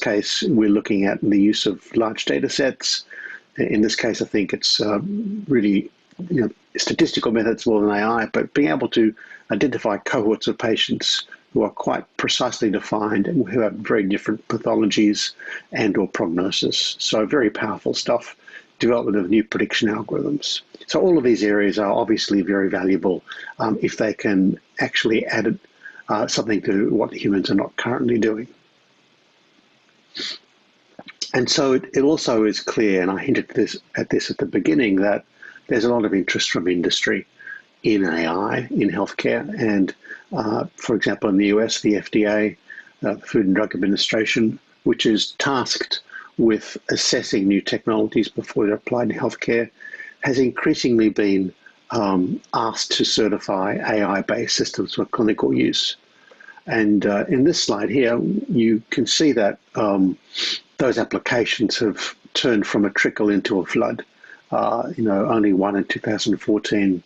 case, we're looking at the use of large data sets. In this case, I think it's really statistical methods more than AI, but being able to identify cohorts of patients who are quite precisely defined and who have very different pathologies and or prognosis. So very powerful stuff. Development of new prediction algorithms. So all of these areas are obviously very valuable if they can actually add something to what humans are not currently doing. And so it also is clear, and I hinted at this at the beginning, that there's a lot of interest from industry in AI, in healthcare. And for example, in the US, the FDA, Food and Drug Administration, which is tasked with assessing new technologies before they're applied in healthcare, has increasingly been asked to certify AI-based systems for clinical use. And in this slide here, you can see that those applications have turned from a trickle into a flood. Only one in 2014,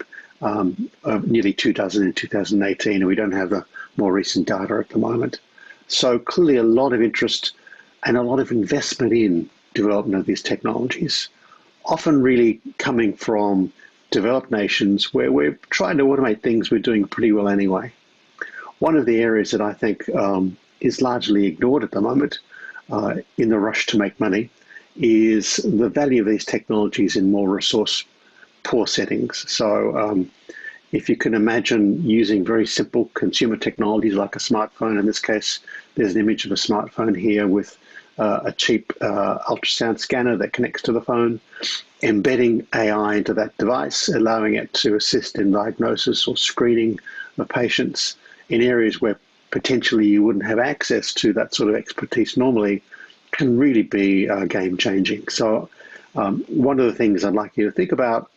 nearly 2 dozen in 2018, and we don't have the more recent data at the moment. So clearly a lot of interest and a lot of investment in development of these technologies, often really coming from developed nations where we're trying to automate things we're doing pretty well anyway. One of the areas that I think is largely ignored at the moment in the rush to make money is the value of these technologies in more resource-poor settings. So if you can imagine using very simple consumer technologies like a smartphone, in this case, there's an image of a smartphone here with a cheap ultrasound scanner that connects to the phone, embedding AI into that device, allowing it to assist in diagnosis or screening of patients in areas where potentially you wouldn't have access to that sort of expertise normally, can really be game-changing. So one of the things I'd like you to think about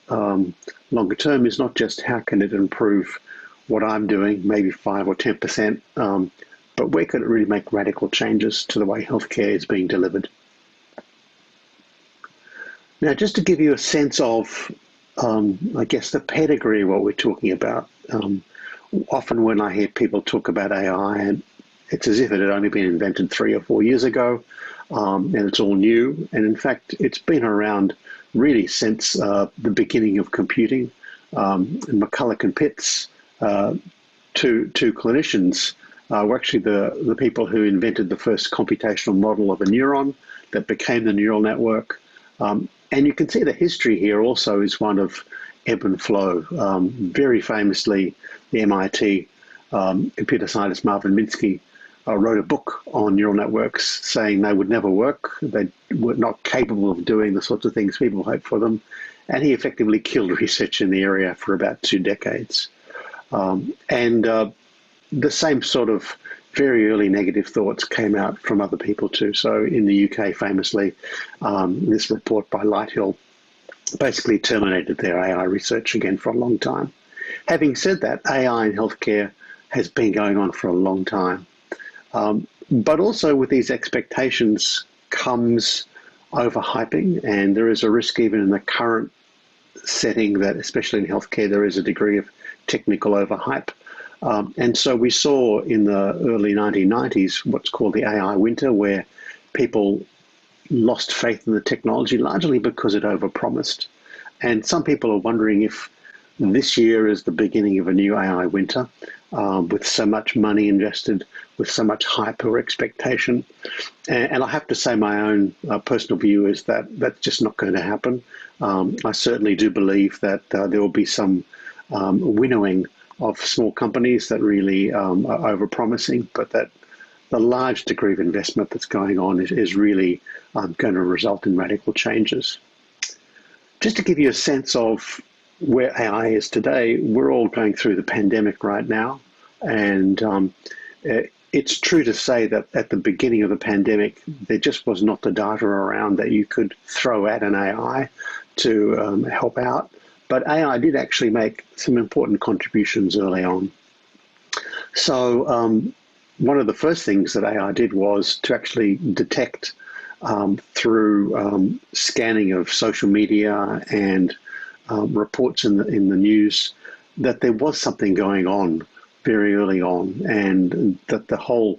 longer term is not just how can it improve what I'm doing, maybe 5 or 10%, but where could it really make radical changes to the way healthcare is being delivered? Now, just to give you a sense of, I guess, the pedigree of what we're talking about, often when I hear people talk about AI, and it's as if it had only been invented 3 or 4 years ago, and it's all new. And in fact, it's been around really since the beginning of computing. And McCulloch and Pitts, two clinicians, were actually the people who invented the first computational model of a neuron that became the neural network. And you can see the history here also is one of ebb and flow. Very famously, the MIT computer scientist Marvin Minsky wrote a book on neural networks saying they would never work. They were not capable of doing the sorts of things people hope for them. And he effectively killed research in the area for about 2 decades. The same sort of very early negative thoughts came out from other people too. So in the UK, famously, this report by Lighthill basically terminated their AI research again for a long time. Having said that, AI in healthcare has been going on for a long time. But also with these expectations comes overhyping, and there is a risk even in the current setting that, especially in healthcare, there is a degree of technical overhype. And so we saw in the early 1990s what's called the AI winter, where people lost faith in the technology largely because it overpromised. And some people are wondering if this year is the beginning of a new AI winter, with so much money invested, with so much hype or expectation. And I have to say my own personal view is that that's just not going to happen. I certainly do believe that there will be some winnowing of small companies that really are overpromising, but that the large degree of investment that's going on is really going to result in radical changes. Just to give you a sense of where AI is today, we're all going through the pandemic right now. And it's true to say that at the beginning of the pandemic, there just was not the data around that you could throw at an AI to help out. But AI did actually make some important contributions early on. So one of the first things that AI did was to actually detect through scanning of social media and reports in the news that there was something going on very early on, and that the whole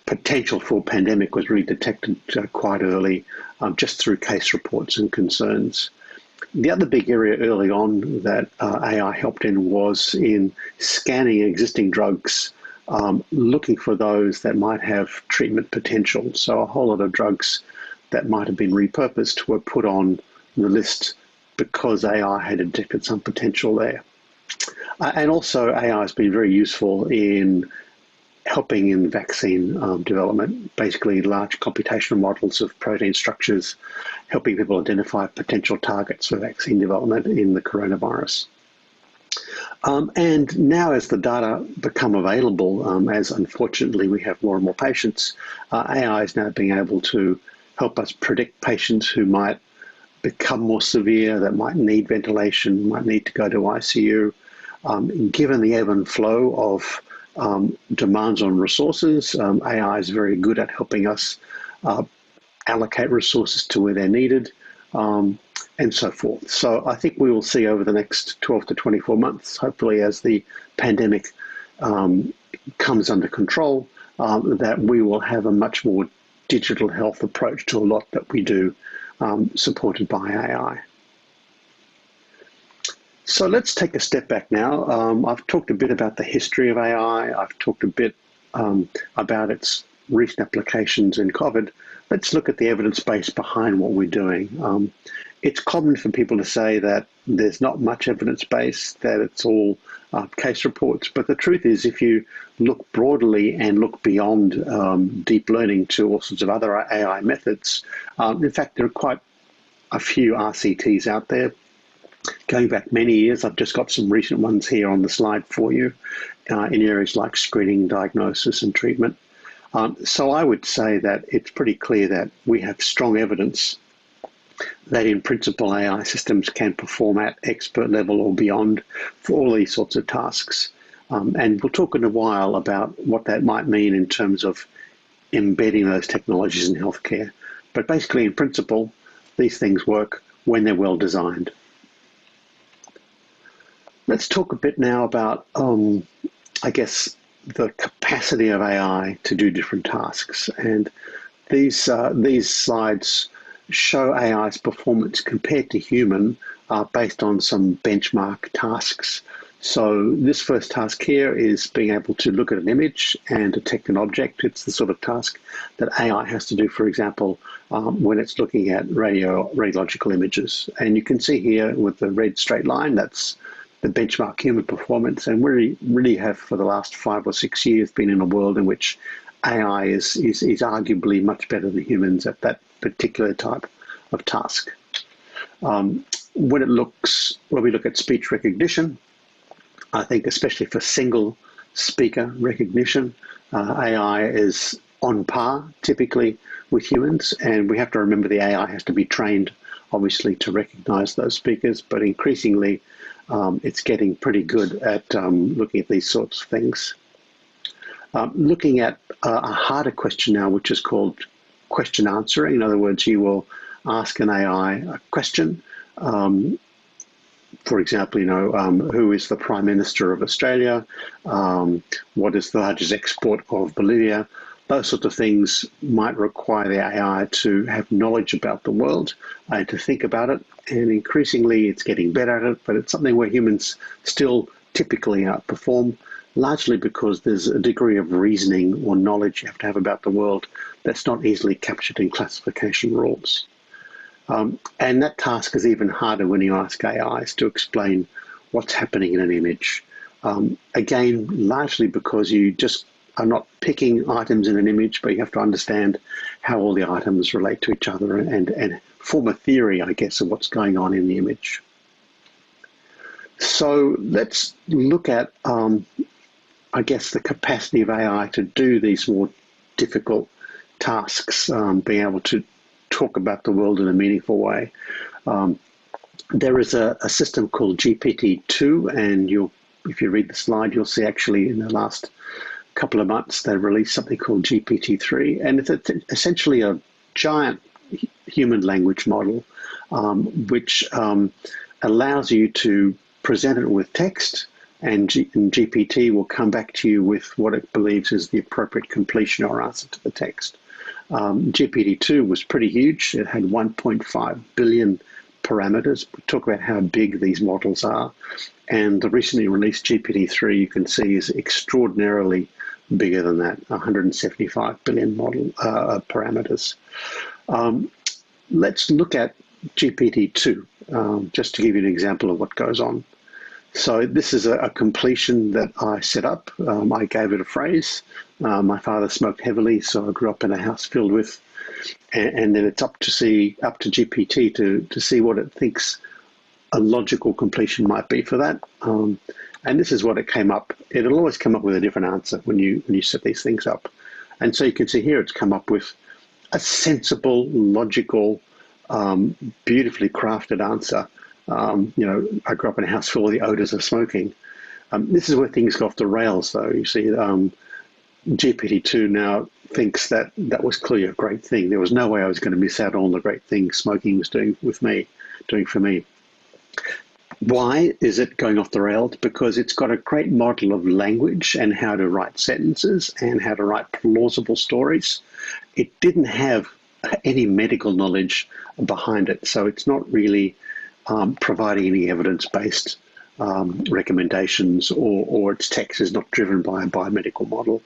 potential for pandemic was really detected quite early, just through case reports and concerns. The other big area early on that AI helped in was in scanning existing drugs, looking for those that might have treatment potential. So a whole lot of drugs that might have been repurposed were put on the list because AI had detected some potential there. And also AI has been very useful in helping in vaccine development, basically large computational models of protein structures, helping people identify potential targets for vaccine development in the coronavirus. And now as the data become available, as unfortunately we have more and more patients, AI is now being able to help us predict patients who might become more severe, that might need ventilation, might need to go to ICU. Given the ebb and flow of demands on resources, AI is very good at helping us allocate resources to where they're needed, and so forth. So I think we will see over the next 12 to 24 months, hopefully as the pandemic comes under control, that we will have a much more digital health approach to a lot that we do, supported by AI. So let's take a step back now. I've talked a bit about the history of AI. I've talked a bit about its recent applications in COVID. Let's look at the evidence base behind what we're doing. It's common for people to say that there's not much evidence base, that it's all case reports. But the truth is, if you look broadly and look beyond deep learning to all sorts of other AI methods, in fact, there are quite a few RCTs out there. Going back many years, I've just got some recent ones here on the slide for you in areas like screening, diagnosis, and treatment. So I would say that it's pretty clear that we have strong evidence that in principle AI systems can perform at expert level or beyond for all these sorts of tasks. And we'll talk in a while about what that might mean in terms of embedding those technologies in healthcare. But basically, in principle, these things work when they're well designed. Let's talk a bit now about, I guess, the capacity of AI to do different tasks. And these slides show AI's performance compared to human based on some benchmark tasks. So this first task here is being able to look at an image and detect an object. It's the sort of task that AI has to do, for example, when it's looking at radiological images. And you can see here with the red straight line, that's the benchmark human performance. And we really have, for the last 5 or 6 years, been in a world in which AI is arguably much better than humans at that particular type of task. When we look at speech recognition, I think especially for single speaker recognition, AI is on par typically with humans, and we have to remember the AI has to be trained obviously to recognize those speakers, but increasingly it's getting pretty good at looking at these sorts of things. Looking at a harder question now, which is called question answering. In other words, you will ask an AI a question. For example, who is the Prime Minister of Australia? What is the largest export of Bolivia? Those sorts of things might require the AI to have knowledge about the world and to think about it. And increasingly, it's getting better at it, but it's something where humans still typically outperform, largely because there's a degree of reasoning or knowledge you have to have about the world that's not easily captured in classification rules. And that task is even harder when you ask AIs to explain what's happening in an image. Again, largely because you just are not picking items in an image, but you have to understand how all the items relate to each other and form a theory, I guess, of what's going on in the image. So let's look at, I guess, the capacity of AI to do these more difficult tasks, being able to talk about the world in a meaningful way. There is a system called GPT-2, and if you read the slide, you'll see actually in the last couple of months they released something called GPT-3, and it's essentially a giant human language model, which allows you to present it with text, and GPT will come back to you with what it believes is the appropriate completion or answer to the text. GPT-2 was pretty huge. It had 1.5 billion parameters. We talk about how big these models are. And the recently released GPT-3, you can see, is extraordinarily bigger than that, 175 billion parameters. Let's look at GPT-2, just to give you an example of what goes on. So this is a completion that I set up. I gave it a phrase. My father smoked heavily, so I grew up in a house filled with, and then it's up to GPT to see what it thinks a logical completion might be for that. And this is what it came up. It'll always come up with a different answer when you set these things up. And so you can see here it's come up with a sensible, logical, beautifully crafted answer. I grew up in a house full of the odors of smoking. This is where things go off the rails, though. You see, GPT-2 now thinks that was clearly a great thing. There was no way I was going to miss out on all the great things smoking was doing for me. Why is it going off the rails? Because it's got a great model of language and how to write sentences and how to write plausible stories. It didn't have any medical knowledge behind it, so it's not really providing any evidence-based recommendations, or its text is not driven by a biomedical model.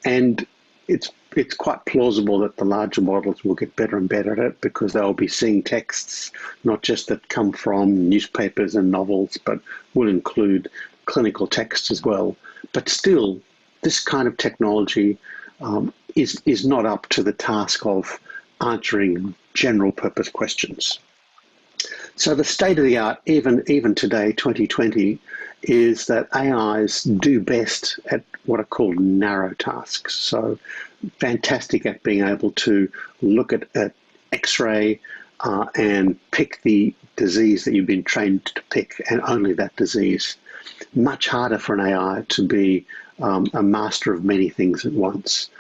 And it's quite plausible that the larger models will get better and better at it, because they'll be seeing texts not just that come from newspapers and novels, but will include clinical texts as well. But still, this kind of technology is not up to the task of answering general purpose questions. So the state of the art, even today, 2020, is that AIs do best at what are called narrow tasks. So fantastic at being able to look at X-ray and pick the disease that you've been trained to pick, and only that disease. Much harder for an AI to be a master of many things at once.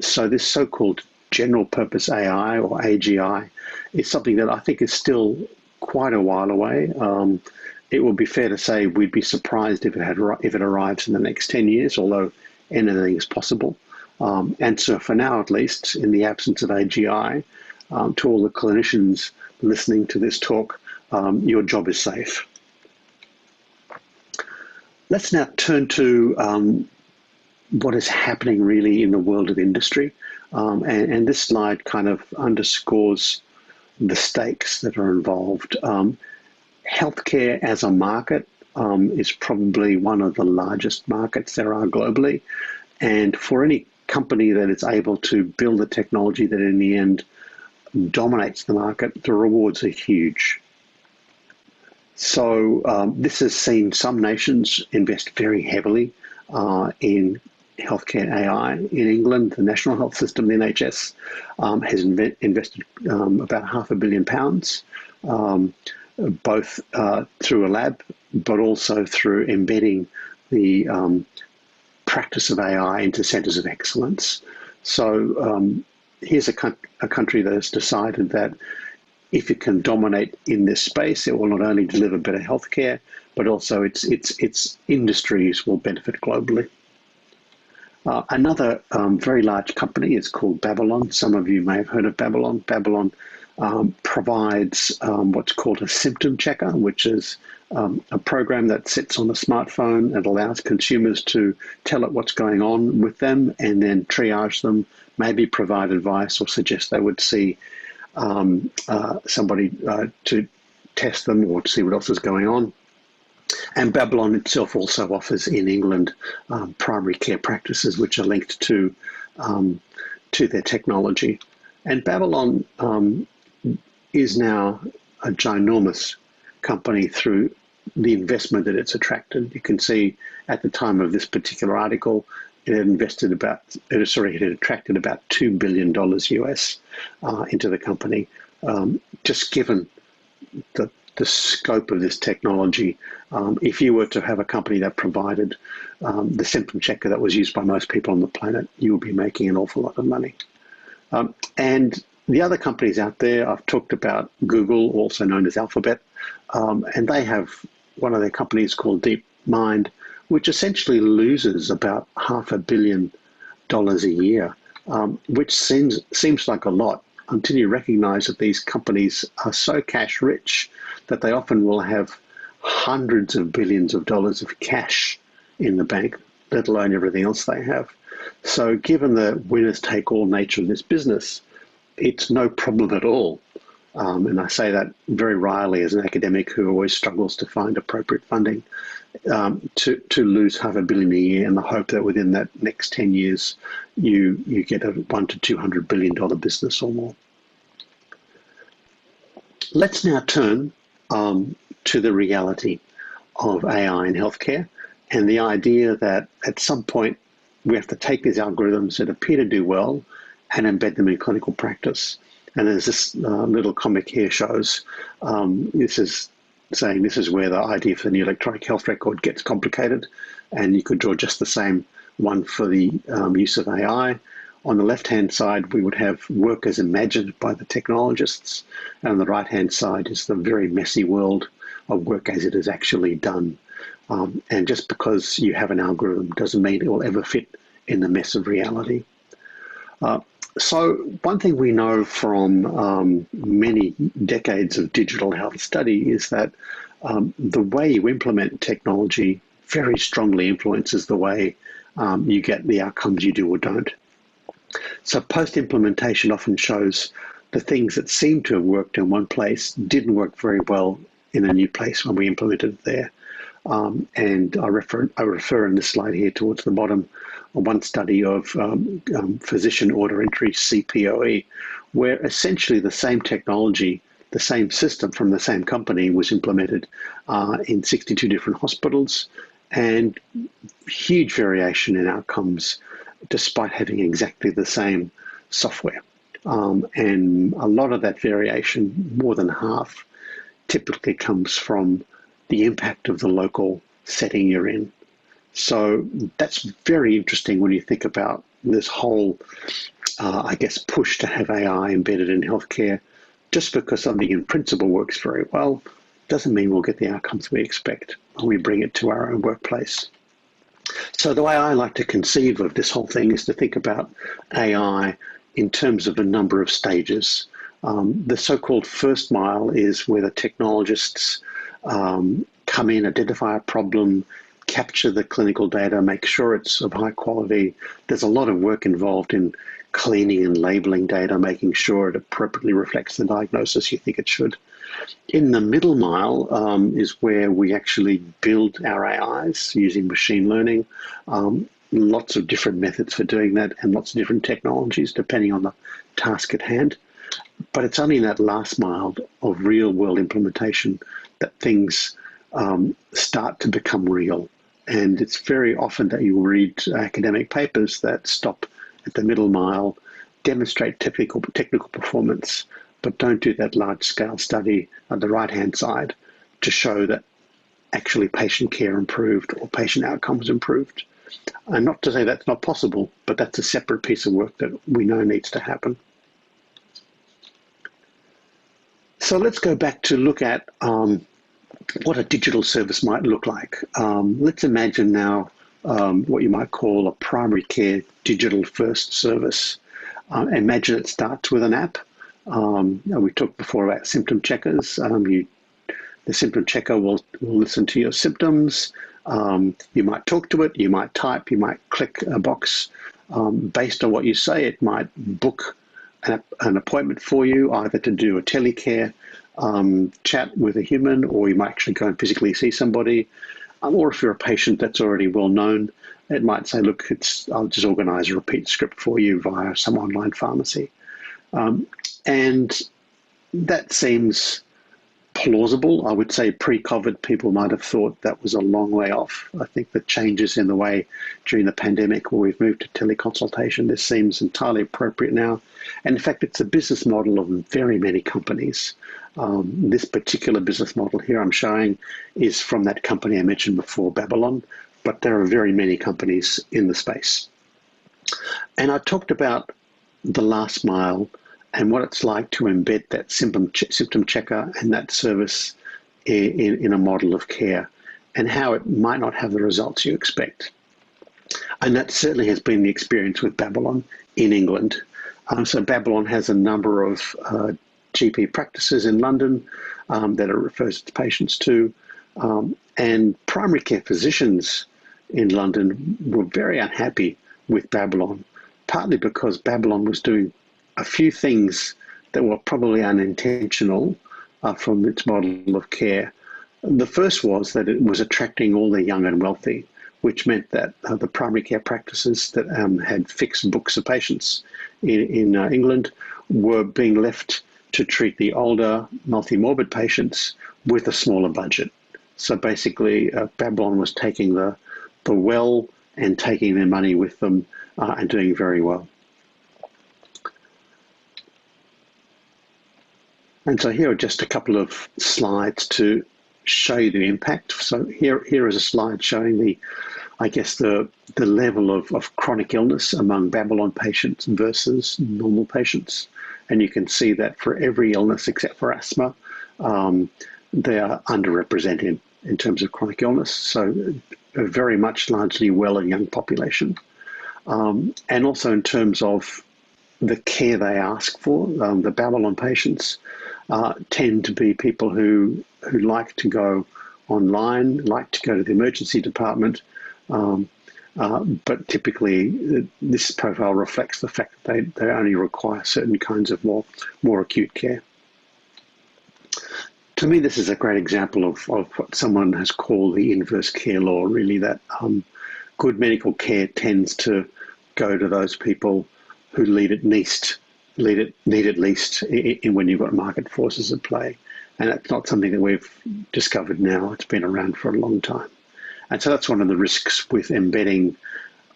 So this so-called general purpose AI, or AGI, is something that I think is still quite a while away. It would be fair to say we'd be surprised if it arrives in the next 10 years, although anything is possible. And so for now, at least, in the absence of AGI, to all the clinicians listening to this talk, your job is safe. Let's now turn to what is happening really in the world of industry. And this slide kind of underscores the stakes that are involved. Healthcare as a market is probably one of the largest markets there are globally. And for any company that is able to build a technology that in the end dominates the market, the rewards are huge. So this has seen some nations invest very heavily in healthcare AI. In England, the National Health System, the NHS, has invested about £500 million, both through a lab, but also through embedding the practice of AI into centres of excellence. So here's a country that has decided that if it can dominate in this space, it will not only deliver better healthcare, but also its industries will benefit globally. Another very large company is called Babylon. Some of you may have heard of Babylon. Babylon provides what's called a symptom checker, which is a program that sits on a smartphone and allows consumers to tell it what's going on with them and then triage them, maybe provide advice or suggest they would see somebody to test them or to see what else is going on. And Babylon itself also offers in England primary care practices which are linked to their technology. And Babylon is now a ginormous company through the investment that it's attracted. You can see at the time of this particular article, it had attracted about $2 billion US into the company, just given the scope of this technology. If you were to have a company that provided the symptom checker that was used by most people on the planet, you would be making an awful lot of money. And the other companies out there, I've talked about Google, also known as Alphabet, and they have one of their companies called mind, which essentially loses about $500 million a year, which seems like a lot until you recognize that these companies are so cash rich that they often will have hundreds of billions of dollars of cash in the bank, let alone everything else they have. So given the winners take all nature of this business, it's no problem at all. And I say that very rarely as an academic who always struggles to find appropriate funding, to lose $500 million a year in the hope that within that next 10 years you get a $100 to $200 billion business or more. Let's now turn to the reality of AI in healthcare and the idea that at some point we have to take these algorithms that appear to do well and embed them in clinical practice. And as this little comic here shows, this is saying this is where the idea for the new electronic health record gets complicated, and you could draw just the same one for the use of AI. On the left-hand side, we would have work as imagined by the technologists, and on the right-hand side is the very messy world of work as it is actually done. And just because you have an algorithm doesn't mean it will ever fit in the mess of reality. So one thing we know from many decades of digital health study is that the way you implement technology very strongly influences the way you get the outcomes you do or don't. So post-implementation often shows the things that seem to have worked in one place didn't work very well in a new place when we implemented it there. And I refer in this slide here towards the bottom of one study of physician order entry, CPOE, where essentially the same technology, the same system from the same company was implemented in 62 different hospitals, and huge variation in outcomes despite having exactly the same software. And a lot of that variation, more than half, typically comes from the impact of the local setting you're in. So that's very interesting when you think about this whole, I guess, push to have AI embedded in healthcare. Just because something in principle works very well doesn't mean we'll get the outcomes we expect when we bring it to our own workplace. So the way I like to conceive of this whole thing is to think about AI in terms of a number of stages. The so-called first mile is where the technologists come in, identify a problem, capture the clinical data, make sure it's of high quality. There's a lot of work involved in cleaning and labeling data, making sure it appropriately reflects the diagnosis you think it should. In the middle mile is where we actually build our AIs using machine learning. Lots of different methods for doing that and lots of different technologies depending on the task at hand. But it's only in that last mile of real world implementation that things start to become real. And it's very often that you read academic papers that stop at the middle mile, demonstrate technical performance, but don't do that large-scale study on the right-hand side to show that actually patient care improved or patient outcomes improved. And not to say that's not possible, but that's a separate piece of work that we know needs to happen. So let's go back to look at what a digital service might look like. Let's imagine now what you might call a primary care digital first service. Imagine it starts with an app. We talked before about symptom checkers. The symptom checker will listen to your symptoms. You might talk to it, you might type, you might click a box. Based on what you say, it might book an appointment for you, either to do a telecare chat with a human, or you might actually go and physically see somebody. Or if you're a patient that's already well known, it might say, look, I'll just organize a repeat script for you via some online pharmacy. And that seems plausible. I would say pre-COVID, people might have thought that was a long way off. I think the changes in the way during the pandemic where we've moved to teleconsultation, this seems entirely appropriate now. And in fact, it's a business model of very many companies. This particular business model here I'm showing is from that company I mentioned before, Babylon, but there are very many companies in the space. And I talked about the last mile and what it's like to embed that symptom checker and that service in a model of care. and how it might not have the results you expect. And that certainly has been the experience with Babylon in England. So Babylon has a number of GP practices in London that it refers its patients to, and primary care physicians in London were very unhappy with Babylon, partly because Babylon was doing a few things that were probably unintentional from its model of care. The first was that it was attracting all the young and wealthy, which meant that the primary care practices that had fixed books of patients in England were being left to treat the older, multi-morbid patients with a smaller budget. So basically, Babylon was taking the well and taking their money with them and doing very well. And so here are just a couple of slides to show you the impact. So here is a slide showing the level of chronic illness among Babylon patients versus normal patients. And you can see that for every illness except for asthma, they are underrepresented in terms of chronic illness. So a very much largely well and young population. And also in terms of the care they ask for, the Babylon patients tend to be people who like to go online, like to go to the emergency department, but typically this profile reflects the fact that they only require certain kinds of more acute care. To me, this is a great example of what someone has called the inverse care law, really, that good medical care tends to go to those people who need it least when you've got market forces at play. And that's not something that we've discovered now. It's been around for a long time. And so that's one of the risks with embedding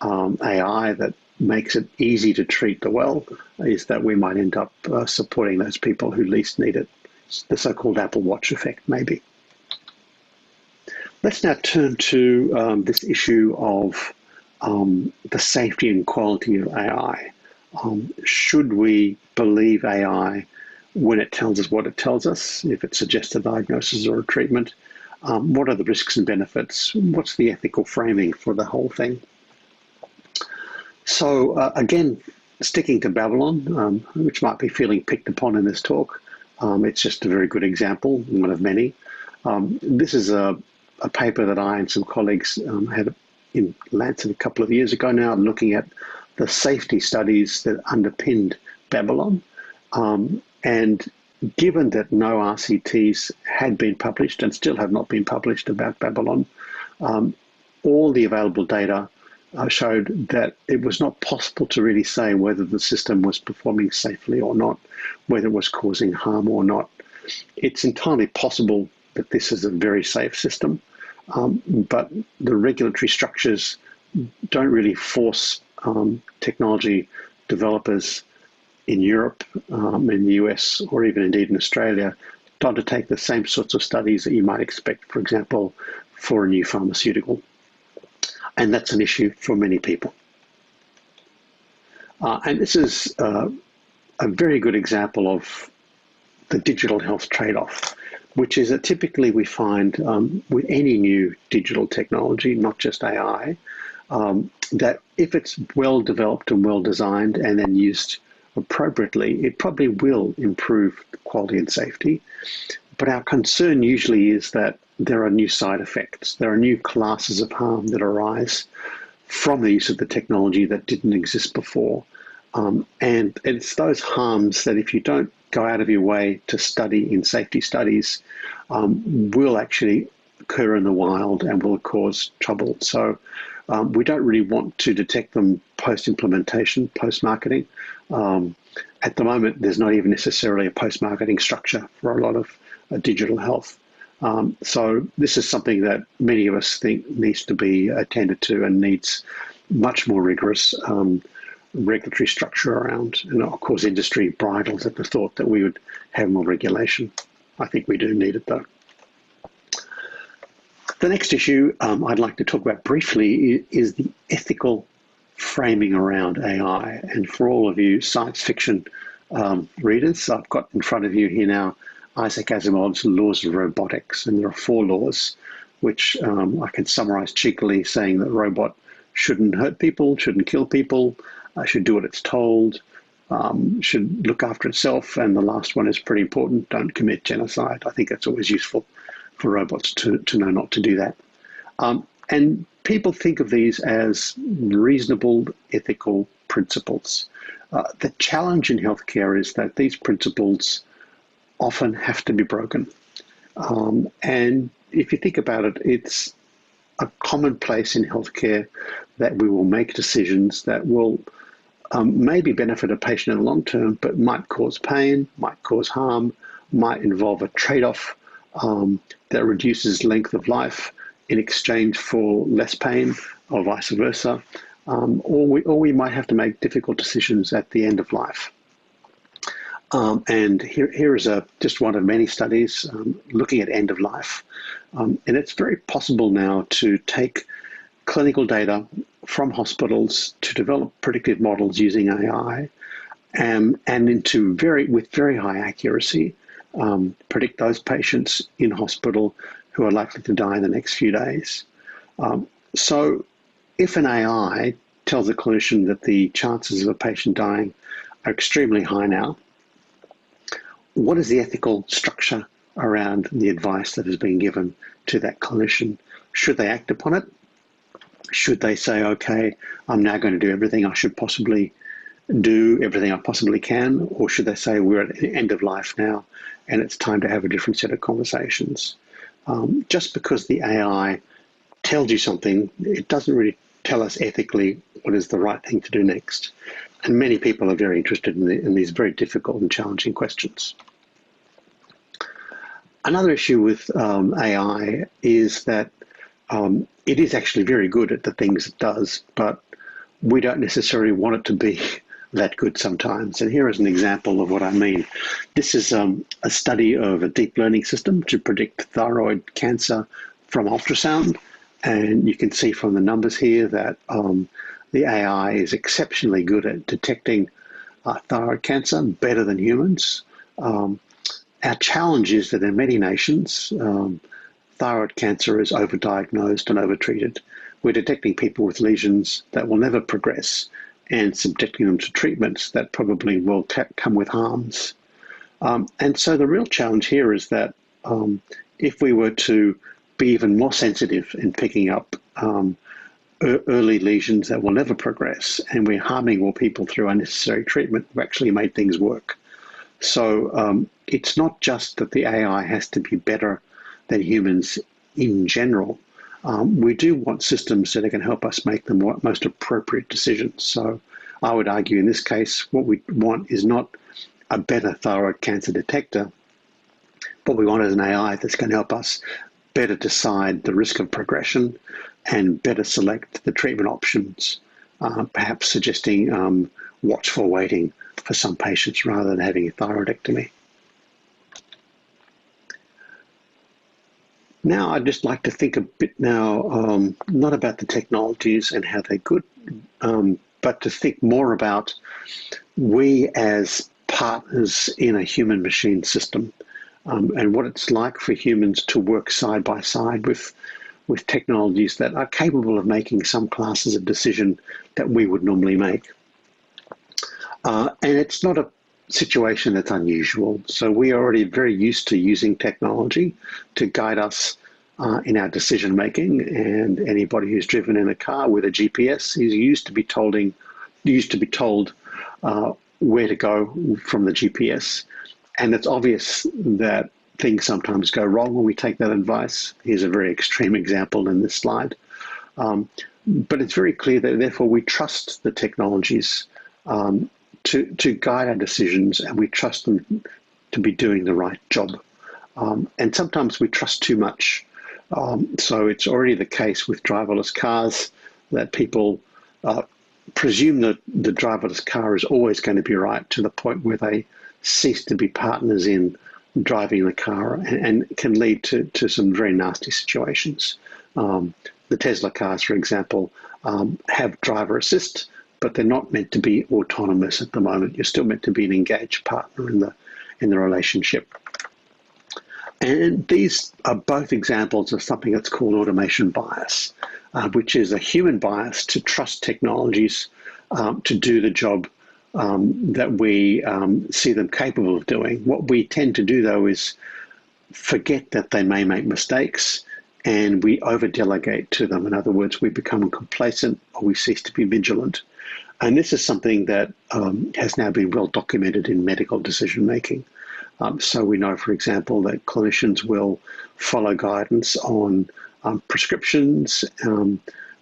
AI that makes it easy to treat the well, is that we might end up supporting those people who least need it. It's the so-called Apple Watch effect, maybe. Let's now turn to this issue of the safety and quality of AI. Should we believe AI when it tells us what it tells us, if it suggests a diagnosis or a treatment? What are the risks and benefits? What's the ethical framing for the whole thing? So again, sticking to Babylon, which might be feeling picked upon in this talk, it's just a very good example, one of many. This is a paper that I and some colleagues had in Lancet a couple of years ago now, looking at the safety studies that underpinned Babylon. And given that no RCTs had been published and still have not been published about Babylon, all the available data showed that it was not possible to really say whether the system was performing safely or not, whether it was causing harm or not. It's entirely possible that this is a very safe system, but the regulatory structures don't really force technology developers in Europe, in the US, or even indeed in Australia, to undertake the same sorts of studies that you might expect, for example, for a new pharmaceutical. And that's an issue for many people. And this is a very good example of the digital health trade-off, which is that typically we find with any new digital technology, not just AI, that if it's well developed and well designed and then used appropriately, it probably will improve quality and safety. But our concern usually is that there are new side effects. There are new classes of harm that arise from the use of the technology that didn't exist before. And it's those harms that if you don't go out of your way to study in safety studies, will actually occur in the wild and will cause trouble. So we don't really want to detect them post-implementation, post-marketing. At the moment, there's not even necessarily a post-marketing structure for a lot of digital health. So this is something that many of us think needs to be attended to and needs much more rigorous regulatory structure around. And of course, industry bridles at the thought that we would have more regulation. I think we do need it, though. The next issue I'd like to talk about briefly is the ethical framing around AI. And for all of you science fiction readers, I've got in front of you here now Isaac Asimov's Laws of Robotics, and there are 4 laws which I can summarize cheekily saying that a robot shouldn't hurt people, shouldn't kill people, should do what it's told, should look after itself. And the last one is pretty important: don't commit genocide. I think that's always useful for robots to know not to do that. And people think of these as reasonable ethical principles. The challenge in healthcare is that these principles often have to be broken. And if you think about it, it's a commonplace in healthcare that we will make decisions that will maybe benefit a patient in the long term, but might cause pain, might cause harm, might involve a trade-off that reduces length of life in exchange for less pain, or vice versa. Or we might have to make difficult decisions at the end of life. And here is just one of many studies looking at end of life. And it's very possible now to take clinical data from hospitals to develop predictive models using AI, and with very high accuracy, predict those patients in hospital who are likely to die in the next few days. So if an AI tells a clinician that the chances of a patient dying are extremely high now, what is the ethical structure around the advice that has been given to that clinician? Should they act upon it? Should they say, okay, I'm now going to do everything I should possibly do, everything I possibly can? Or should they say, we're at the end of life now and it's time to have a different set of conversations? Just because the AI tells you something, it doesn't really tell us ethically what is the right thing to do next. And many people are very interested in these very difficult and challenging questions. Another issue with AI is that it is actually very good at the things it does, but we don't necessarily want it to be that good sometimes. And here is an example of what I mean. This is a study of a deep learning system to predict thyroid cancer from ultrasound. And you can see from the numbers here that the AI is exceptionally good at detecting thyroid cancer, better than humans. Our challenge is that in many nations, thyroid cancer is overdiagnosed and overtreated. We're detecting people with lesions that will never progress and subjecting them to treatments that probably will come with harms. And so the real challenge here is that if we were to be even more sensitive in picking up early lesions that will never progress, and we're harming more people through unnecessary treatment, we've actually made things work. So it's not just that the AI has to be better than humans in general. We do want systems that can help us make the most appropriate decisions. So I would argue in this case, what we want is not a better thyroid cancer detector, but we want is an AI that's going to help us better decide the risk of progression and better select the treatment options, perhaps suggesting watchful waiting for some patients rather than having a thyroidectomy. Now, I'd just like to think a bit now, not about the technologies and how they're good, but to think more about we as partners in a human-machine system, and what it's like for humans to work side by side with technologies that are capable of making some classes of decision that we would normally make. And it's not a situation that's unusual. So we are already very used to using technology to guide us in our decision making. And anybody who's driven in a car with a GPS is used to be told where to go from the GPS. And it's obvious that things sometimes go wrong when we take that advice. Here's a very extreme example in this slide. But it's very clear that therefore we trust the technologies to guide our decisions, and we trust them to be doing the right job. And sometimes we trust too much. So it's already the case with driverless cars that people presume that the driverless car is always going to be right, to the point where they cease to be partners in driving the car, and can lead to some very nasty situations. The Tesla cars, for example, have driver assist, but they're not meant to be autonomous at the moment. You're still meant to be an engaged partner in the relationship. And these are both examples of something that's called automation bias, which is a human bias to trust technologies to do the job that we see them capable of doing. What we tend to do, though, is forget that they may make mistakes, and we over-delegate to them. In other words, we become complacent or we cease to be vigilant. And this is something that has now been well documented in medical decision-making. So we know, for example, that clinicians will follow guidance on prescriptions,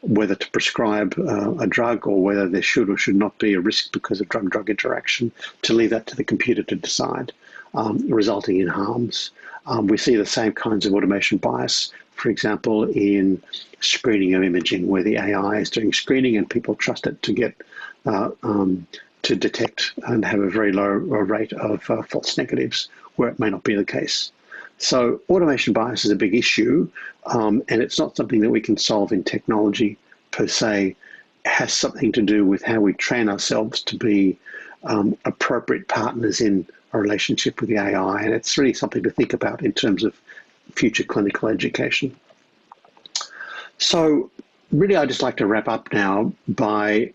whether to prescribe a drug or whether there should or should not be a risk because of drug-drug interaction, to leave that to the computer to decide, resulting in harms. We see the same kinds of automation bias, for example, in screening of imaging, where the AI is doing screening and people trust it to get to detect and have a very low rate of false negatives where it may not be the case. So automation bias is a big issue, and it's not something that we can solve in technology per se. It has something to do with how we train ourselves to be appropriate partners in a relationship with the AI, and it's really something to think about in terms of future clinical education. So really, I'd just like to wrap up now by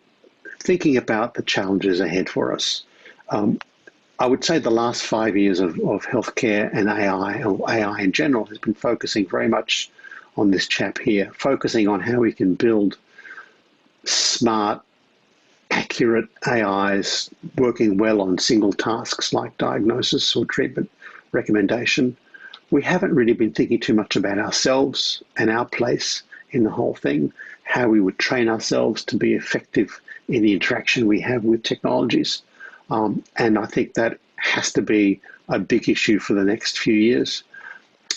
thinking about the challenges ahead for us. I would say the last 5 years of healthcare and AI, or AI in general, has been focusing very much on this chap here, focusing on how we can build smart, accurate AIs working well on single tasks like diagnosis or treatment recommendation. We haven't really been thinking too much about ourselves and our place in the whole thing, how we would train ourselves to be effective in the interaction we have with technologies. And I think that has to be a big issue for the next few years.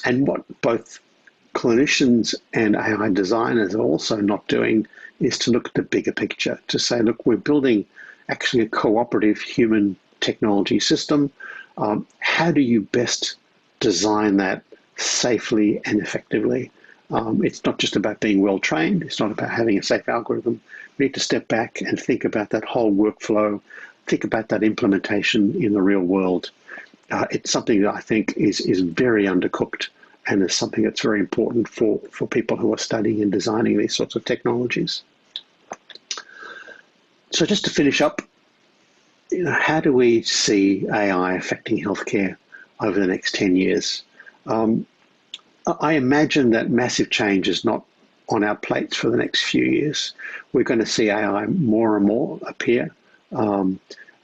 And what both clinicians and AI designers are also not doing is to look at the bigger picture, to say, look, we're building actually a cooperative human technology system. How do you best design that safely and effectively? It's not just about being well trained. It's not about having a safe algorithm. We need to step back and think about that whole workflow, think about that implementation in the real world. It's something that I think is very undercooked, and is something that's very important for people who are studying and designing these sorts of technologies. So just to finish up, how do we see AI affecting healthcare over the next 10 years? I imagine that massive change is not on our plates for the next few years. We're going to see AI more and more appear,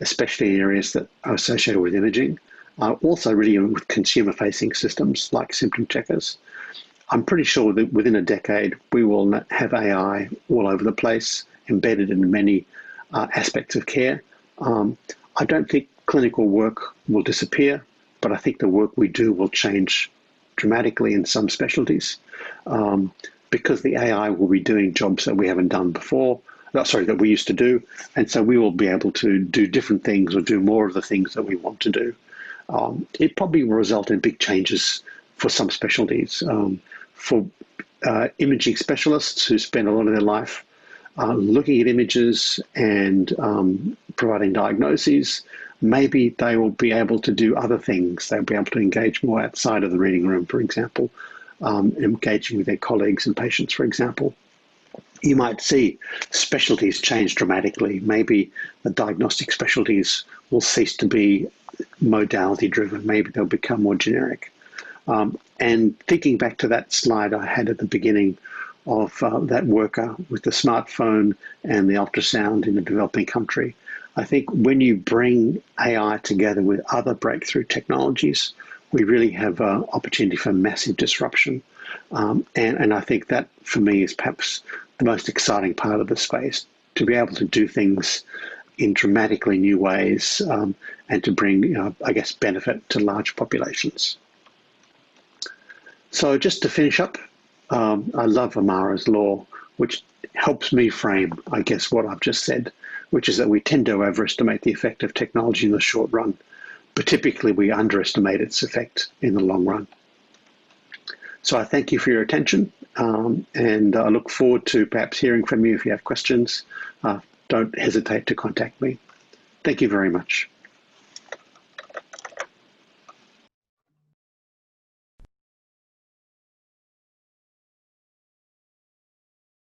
especially in areas that are associated with imaging, also really with consumer-facing systems like symptom checkers. I'm pretty sure that within a decade, we will have AI all over the place, embedded in many aspects of care. I don't think clinical work will disappear, but I think the work we do will change dramatically in some specialties, because the AI will be doing jobs that we haven't done before, that we used to do, and so we will be able to do different things or do more of the things that we want to do. It probably will result in big changes for some specialties. For imaging specialists who spend a lot of their life looking at images and providing diagnoses, maybe they will be able to do other things. They'll be able to engage more outside of the reading room, for example, engaging with their colleagues and patients, for example. You might see specialties change dramatically. Maybe the diagnostic specialties will cease to be modality driven. Maybe they'll become more generic. And thinking back to that slide I had at the beginning of that worker with the smartphone and the ultrasound in a developing country, I think when you bring AI together with other breakthrough technologies, we really have an opportunity for massive disruption. And I think that, for me, is perhaps the most exciting part of the space, to be able to do things in dramatically new ways, and to bring, I guess, benefit to large populations. So just to finish up, I love Amara's law, which helps me frame, I guess, what I've just said, which is that we tend to overestimate the effect of technology in the short run, but typically we underestimate its effect in the long run. So I thank you for your attention, and I look forward to perhaps hearing from you if you have questions. Don't hesitate to contact me. Thank you very much.